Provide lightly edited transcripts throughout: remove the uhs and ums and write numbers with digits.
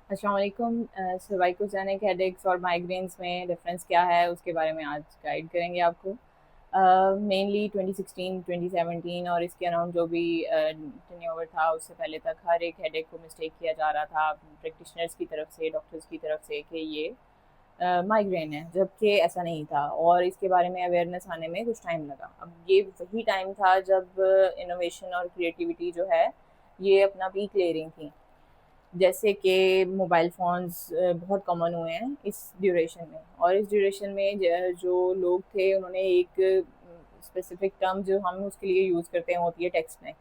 अस्सलाम वालेकुम। सर्वाइकोजेनिक हेडेक्स और माइग्रेन्स में डिफरेंस क्या है उसके बारे में आज गाइड करेंगे आपको। मेनली 2016 2017 और इसके अराउंड जो भी टर्नओवर था उससे पहले तक हर एक हेडेक को मिस्टेक किया जा रहा था प्रैक्टिशनर्स की तरफ से, डॉक्टर्स की तरफ से कि ये माइग्रेन है, जबकि ऐसा नहीं था और इसके बारे में अवेयरनेस आने में कुछ टाइम लगा। अब ये वही टाइम था जब इनोवेशन और क्रिएटिविटी जो है ये अपना पीक ले रही थी। जैसे कि मोबाइल फ़ोन्स बहुत कॉमन हुए हैं इस ड्यूरेशन में, और इस ड्यूरेशन में जो लोग थे उन्होंने एक स्पेसिफिक टर्म जो हम उसके लिए यूज़ करते हैं होती है टेक्स्ट नेक,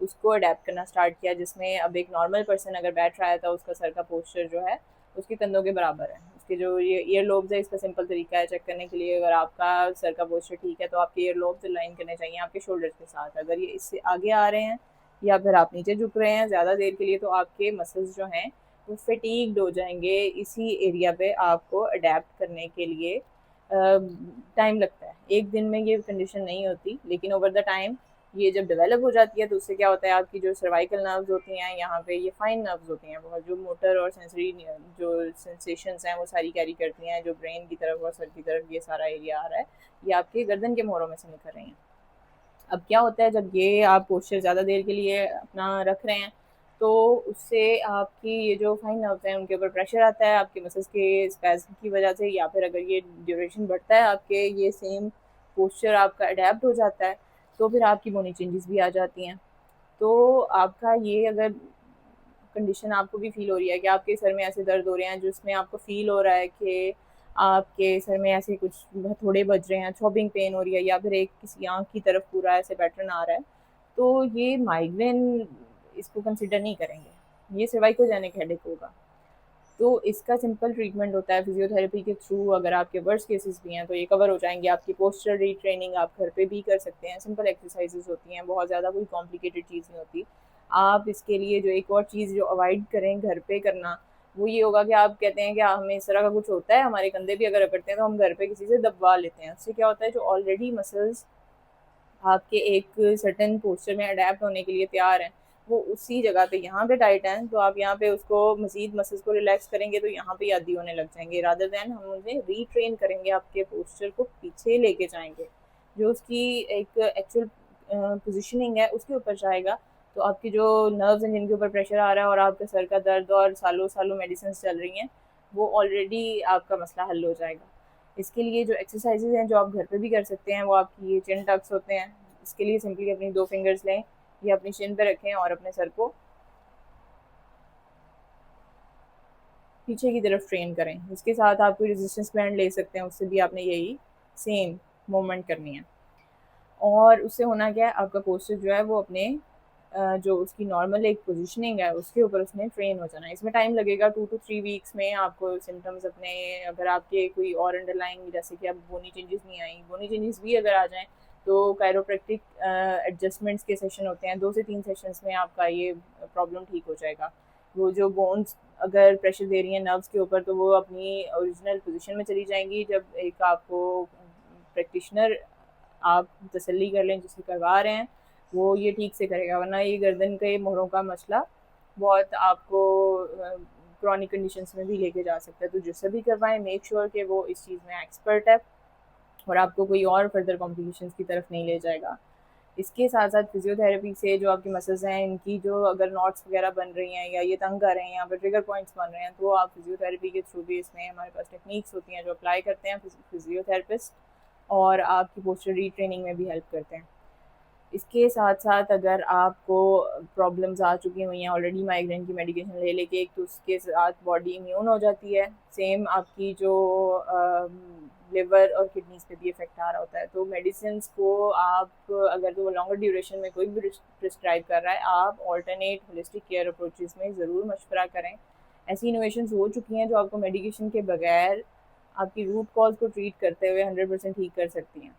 उसको अडेप्ट करना स्टार्ट किया, जिसमें अब एक नॉर्मल पर्सन अगर बैठ रहा है तो उसका सर का पोस्चर जो है उसके कंधों के बराबर है। उसके जो ये ईयर लोब्स है, इसका सिंपल तरीका है चेक करने के लिए, अगर आपका सर का पोस्चर ठीक है तो आपके ईयर लोब्स अलाइन करने चाहिए आपके शोल्डर्स के साथ। अगर ये इससे आगे आ रहे हैं या फिर आप नीचे झुक रहे हैं ज़्यादा देर के लिए तो आपके मसल्स जो हैं वो फटीग्ड हो जाएंगे। इसी एरिया पे आपको अडेप्ट करने के लिए टाइम लगता है। एक दिन में ये कंडीशन नहीं होती, लेकिन ओवर द टाइम ये जब डेवलप हो जाती है तो उससे क्या होता है, आपकी जो सर्वाइकल नर्व्स होती हैं यहाँ पे, ये फाइन नर्व्स होती हैं बहुत, जो मोटर और सेंसरी जो सेंसेशंस हैं वो सारी कैरी करती हैं, जो ब्रेन की तरफ और सर की तरफ ये सारा एरिया आ रहा है, ये आपके गर्दन के मोहरों में से निकल रही हैं। अब क्या होता है जब ये आप पोस्चर ज़्यादा देर के लिए अपना रख रहे हैं तो उससे आपकी ये जो फाइन नर्व्स हैं उनके ऊपर प्रेशर आता है आपके मसल्स के स्पैज़म की वजह से, या फिर अगर ये ड्यूरेशन बढ़ता है आपके ये सेम पोस्चर आपका अडेप्ट हो जाता है तो फिर आपकी बोनी चेंजेस भी आ जाती हैं। तो आपका ये अगर कंडीशन आपको भी फ़ील हो रही है कि आपके सर में ऐसे दर्द हो रहे हैं जिसमें आपको फ़ील हो रहा है कि आपके सर में ऐसे कुछ हथौड़े बज रहे हैं, थ्रॉबिंग पेन हो रही है, या फिर एक किसी आँख की तरफ पूरा ऐसे पैटर्न आ रहा है, तो ये माइग्रेन इसको कंसिडर नहीं करेंगे, ये सर्वाइकोजेनिक हेडेक होगा। तो इसका सिंपल ट्रीटमेंट होता है फिजियोथेरेपी के थ्रू। अगर आपके वर्स्ट केसेस भी हैं तो ये कवर हो जाएंगे। आपकी पोस्चर रीट्रेनिंग आप घर पे भी कर सकते हैं, सिंपल एक्सरसाइजेस होती हैं, बहुत ज़्यादा कोई कॉम्प्लिकेटेड चीज़ नहीं होती। आप इसके लिए जो एक और चीज़ जो अवॉइड करें घर पे करना, वो ये होगा कि आप कहते हैं कि हमें इस तरह का कुछ होता है, हमारे कंधे भी अगर अकड़ते हैं तो हम घर पे किसी से दबवा लेते हैं। उससे क्या होता है, जो ऑलरेडी मसल्स आपके एक सर्टेन पोस्चर में अडेप्ट होने के लिए तैयार हैं, वो उसी जगह पे यहाँ पे टाइट हैं, तो आप यहाँ पे उसको मज़ीद मसल्स को रिलैक्स करेंगे तो यहाँ पे यादी होने लग जाएँगे, रादर दैन हम उन्हें रीट्रेन करेंगे, आपके पोस्चर को पीछे लेके जाएँगे। जो उसकी एक एक्चुअल पोज़ीशनिंग है उसके ऊपर जाएगा, तो आपकी जो नर्व्स हैं जिनके ऊपर प्रेशर आ रहा है और आपके सर का दर्द और सालों-सालों मेडिसिन्स चल रही हैं, वो ऑलरेडी आपका मसला हल हो जाएगा। इसके लिए जो एक्सरसाइजेज़ हैं जो आप घर पे भी कर सकते हैं वो आपकी ये चिन टक्स होते हैं। इसके लिए सिंपली अपनी 2 फिंगर्स लें, ये अपनी चिन पे रखें और अपने सर को पीछे की तरफ ट्रेन करें। इसके साथ आप कोई रेजिस्टेंस बैंड ले सकते हैं, उससे भी आपने यही सेम मूवमेंट करनी है। और उससे होना क्या है, आपका पोस्चर जो है वो अपने जो उसकी नॉर्मल एक पोजीशनिंग है उसके ऊपर उसने ट्रेन हो जाना है। इसमें टाइम लगेगा, 2 टू 3 वीक्स में आपको सिम्पटम्स अपने, अगर आपके कोई और अंडरलाइंग जैसे कि अब बोनी चेंजेस नहीं आई, बोनी चेंजेस भी अगर आ जाएँ तो कायरोप्रैक्टिक एडजस्टमेंट्स के सेशन होते हैं, 2 से 3 सेशंस में आपका ये प्रॉब्लम ठीक हो जाएगा। वो जो बोन्स अगर प्रेशर दे रही हैं नर्व्स के ऊपर तो वो अपनी ओरिजिनल पोजीशन में चली जाएँगी। जब एक आपको प्रैक्टिशनर आप तसल्ली कर लें जिससे करवा रहे हैं, वो ये ठीक से करेगा, वरना ये गर्दन के मोहरों का मसला बहुत आपको क्रॉनिक कंडीशंस में भी लेके जा सकता है। तो जिससे भी करवाएँ मेक श्योर कि वो इस चीज़ में एक्सपर्ट है और आपको कोई और फर्दर कॉम्प्लिकेशंस की तरफ नहीं ले जाएगा। इसके साथ-साथ फिज़ियोथेरेपी से जो आपकी मसल्स हैं, इनकी जो अगर नॉट्स वगैरह बन रही हैं या ये तंग कर रहे हैं या फिर ट्रिगर पॉइंट्स बन रहे हैं, तो आप फिज़ियोथेरेपी के थ्रू भी, इसमें हमारे पास टेक्निक्स होती हैं जो अप्लाई करते हैं फिज़ियोथेरेपिस्ट, और आपकी पोस्चर रीट्रेनिंग में भी हेल्प करते हैं। इसके साथ-साथ अगर आपको प्रॉब्लम्स आ चुकी हुई हैं ऑलरेडी माइग्रेन की मेडिकेशन ले लेके, एक तो उसके साथ बॉडी इम्यून हो जाती है, सेम आपकी जो लिवर और किडनीज़ पे भी इफ़ेक्ट आ रहा होता है। तो मेडिसिन्स को आप अगर तो लॉन्गर ड्यूरेशन में कोई भी प्रिस्क्राइब कर रहा है, आप अल्टरनेट होलिस्टिक केयर अप्रोचेज़ में ज़रूर मशवरा करें। ऐसी इनोवेशंस हो चुकी हैं जो आपको मेडिकेशन के बगैर आपकी रूट कॉज़ को ट्रीट करते हुए 100% ठीक कर सकती हैं।